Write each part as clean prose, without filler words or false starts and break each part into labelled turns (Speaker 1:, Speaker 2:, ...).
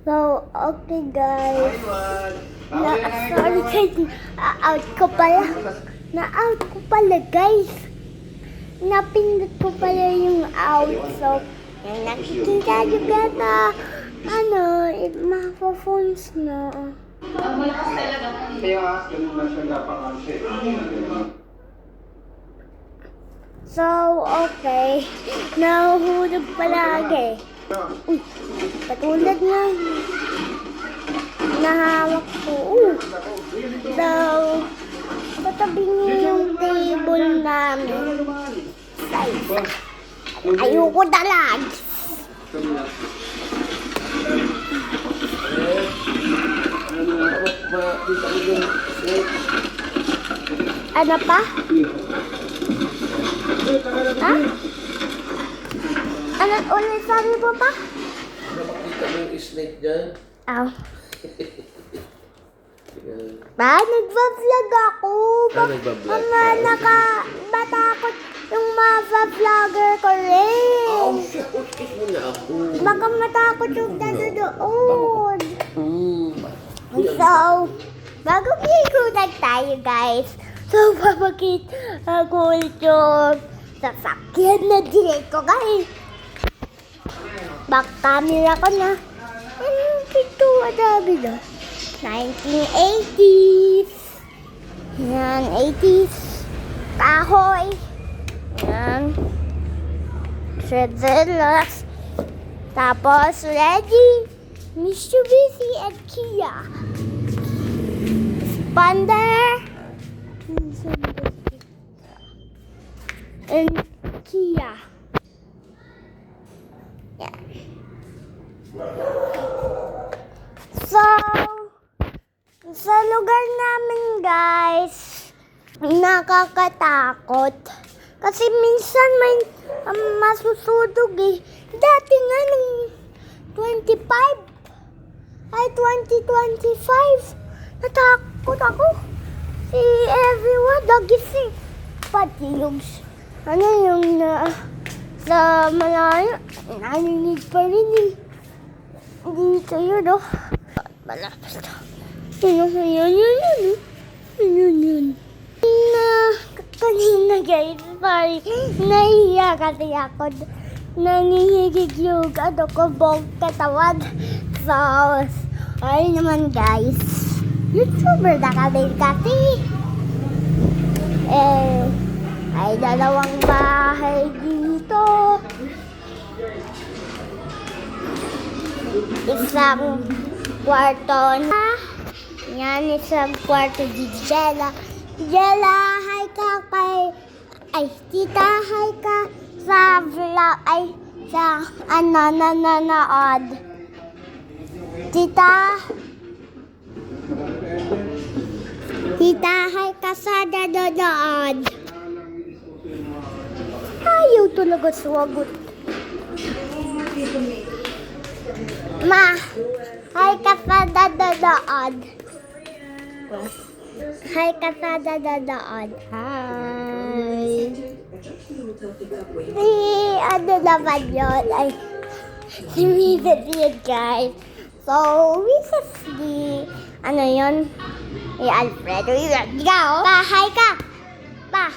Speaker 1: So, okay guys. Sorry guys, na-out ko pala. Na-out ko pala guys. Napindot ko pala yung out. So, yung nakikita nyo gata, mapa-phones na. So, okay. Nahuhulog palagi. Uy, katulad nga. Nahawak ko. So, katabi niyo yung table namin. Ayoko dalag. Ano pa? Ha? Ano ulit sabi mo pa?
Speaker 2: Makita mo yung snake dyan?
Speaker 1: Aw. Nagva-vlog ako.
Speaker 2: Nagva-vlog
Speaker 1: Matakot yung mga-vlogger ko rin.
Speaker 2: Kiss mo na ako.
Speaker 1: Baka matakot yung nanonood. So, bago kikunan tayo guys. So, papakit ako ulit yung sasakyan na direct ko guys. Back camera ko na. Anong pintuan namin na? 1980s. Yan, 80s. Kahoy. Yan. Trezelas. Tapos, ready. Mitsubishi and Kia. Expander. And Kia. Yeah. So, sa lugar namin guys, nakakatakot. Kasi minsan may masusudog eh. Dati nga nung 2025, natakot ako. Si everyone nagising. Pati yung, sa malayo, naninig pa rin eh. Dito yun, oh. Malakas na. Yun. Kanina guys, sorry. Nahiya kasi ako. Nangihigig yung buong katawan. So, sorry naman guys. YouTuber na kami kasi. Ay dalawang bahay dito. Isang kwarto na. Yan, isang kwarto di Jella. Jella, hi ka kay... Ay, tita, hi ka sa vlog. Ay, sa nanonood. Tita, hi ka sa nanonood. Ayaw talaga suwagot. Ma, hi ka sa nanonood. Hi ka sa nanonood. Hi. Ano naman yun? Ay, si Mrs. yun guys. So, Mrs. ano yun? Alfredo yun. Ikaw? Pa, hi ka. Pa.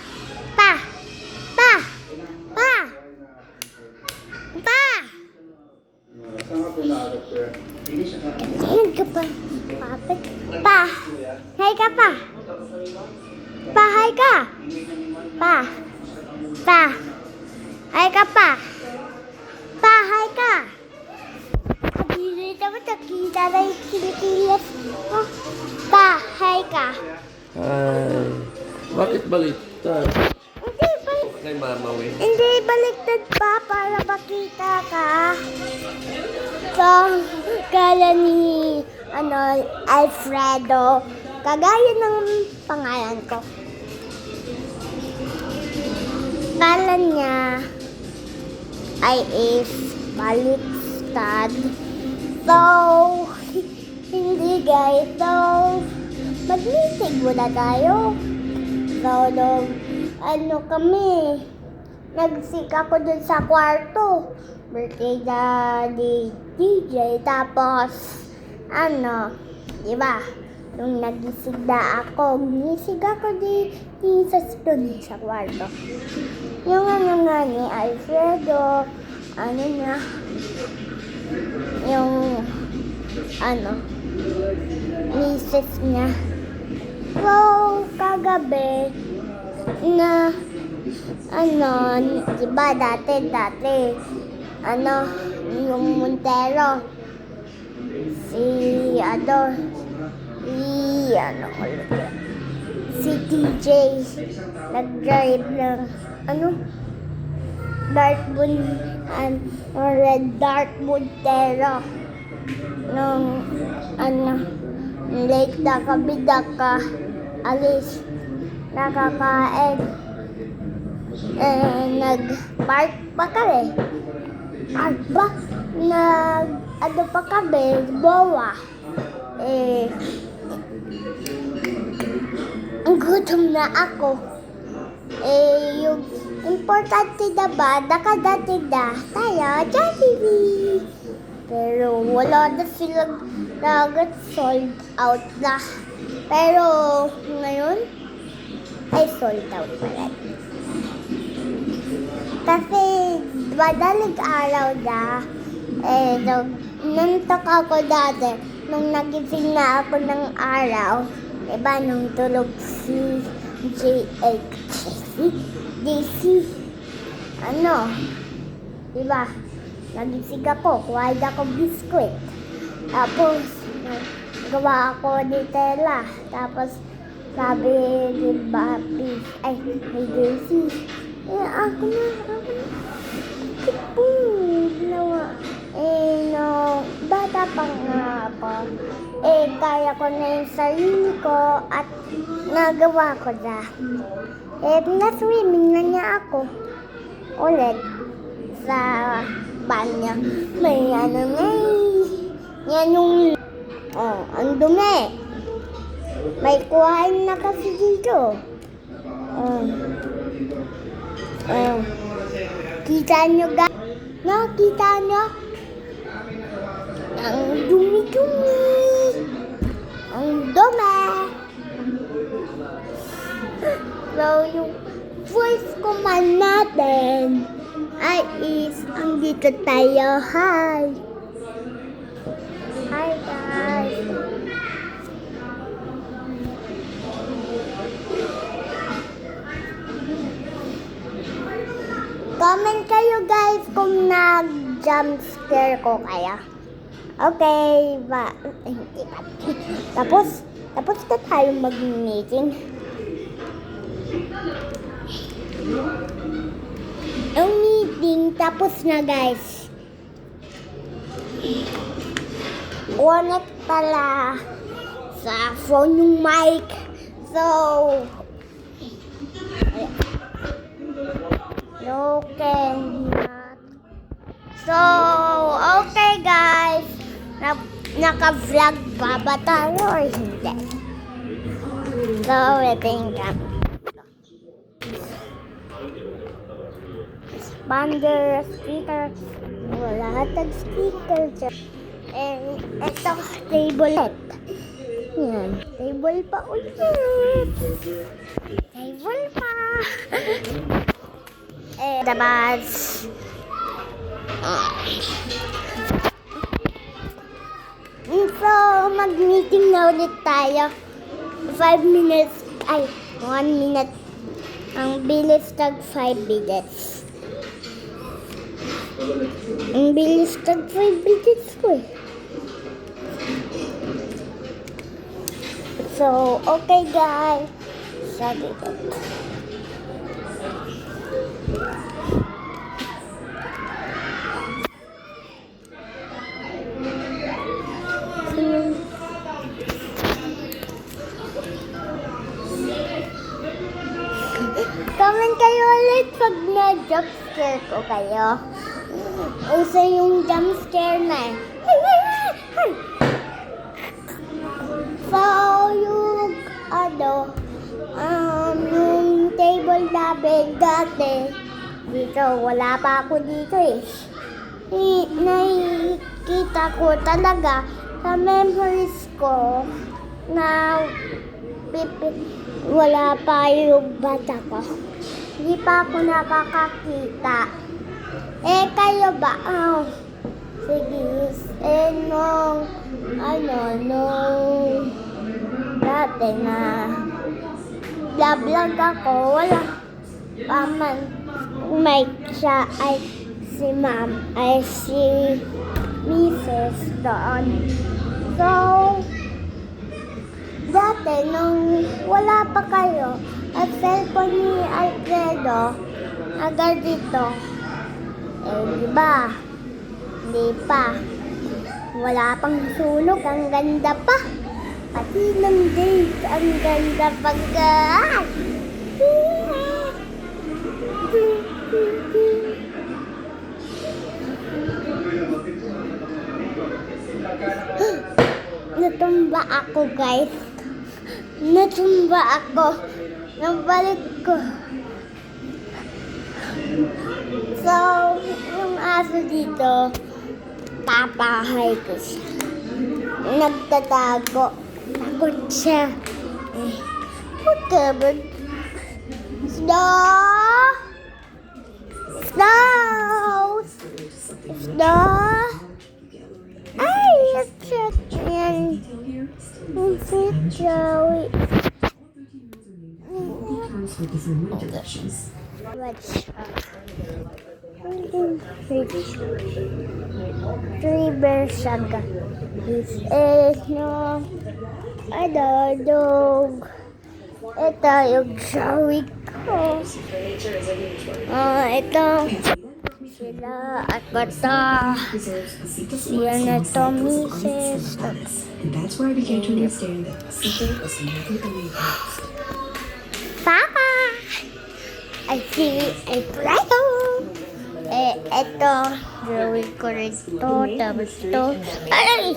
Speaker 1: Ayan ka pa. Papit. Pa. Hi ka pa. Pa, hi ka. Pa. Hi ka pa. Pa, hi ka. Kabili naman nakita na yung kinikilas. Oh. Pa, hi ka.
Speaker 2: Hi. Bakit baliktad?
Speaker 1: Hindi,
Speaker 2: Kay Mama Win.
Speaker 1: Hindi, baliktad pa para makita ka. So, kala ni, Alfredo, kagaya ng pangalan ko. Kala niya ay is baliktad. So, hindi guys. So, mag-meeting muna tayo. So, kami, nagsika ko dun sa kwarto. Birthday daddy. DJ. Tapos, di ba? Nung nagising na ako, gising ako sa kwarto. Yung nga ni Alfredo, yung misis niya. So, kagabi, di ba dati, yung Montero, si TJ, nag-drive ng, Red Dart Montero, nung, late na kami alis, nakakain. Nag-park pa kami. Pa kami, bawa. Ang gutom na ako. Yung importante na ba, nakadating na tayo, Jollibee. Pero wala na silang sold out na. Pero ngayon, ay sold out pa rin. Kasi madaling araw na, nantok ako dati, nung nagising na ako ng araw, diba, nung tulog si DC, diba, nagising ako, kuhain ako biskwit. Tapos, gawa ako ni Tela. Tapos, sabi ni ni DC, ako na. Ginawa. Bata pa nga ako. Kaya ko na yung sarili ko at nagawa ko na. Na-swimming na niya ako. Ulit. Sa banyo. May yan yung, ang dumi. May kuhain na kasi dito. Kita nyo guys? Kita nyo? Ang dumi-dumi. Ang dumi. So, yung voice command natin is, andito tayo. Hi! Hi guys! Comment kayo guys kung nag-jump scare ko kaya. Okay, hindi ba? Tapos na tayo mag-meeting. Ang meeting tapos na guys. Connect pala sa phone yung mic. So, no cannot. So, okay guys. Naka-vlog pa ba tayo or hindi? So, waiting ka. Expander, speaker. Lahat ng speaker dyan. And ito, table. Yan. Table pa ulit. Table pa. Dabas. So, mag-meeting na ulit tayo. 5 minutes. 1 minute. Ang bilis tag 5 minutes. Ang bilis tag 5 minutes ko eh. So, okay guys. Sabi ko. Comment kayo ulit pag na-jump scare ko kayo. Isa yung jump scare na eh. So, yung yung table namin dati, dito, wala pa ako dito eh. kita ko talaga sa memories ko na wala pa yung bata ko. Hindi pa ako nakakakita. Eh, kayo ba? Oh, sige. Eh, nung dati na vlog ako, wala pa man may siya ay si ma'am, ay si Mrs. doon. So, dati nung wala pa kayo at cellphone ni Alfredo agad dito, eh diba? Hindi pa. Wala pang sunog, ang ganda pa. Pati ng date, ang ganda pagkaan. Natumba ako, guys. Natumba ako. Nabalik ko. So, yung aso dito, papahay ko siya. Nagtatago. Takot siya. Whatever. Snow! Snow! Snow! Ay, shit. Yan. Joey. Three bears saga. This is no dog. Ito yung Joey ko. Ito sila at bata. Siya na to, Mrs.
Speaker 3: That's where I began to understand that something was never believed.
Speaker 1: Papa! I see a plato. Ito, Joey ko rin to. Tapos to. Ay!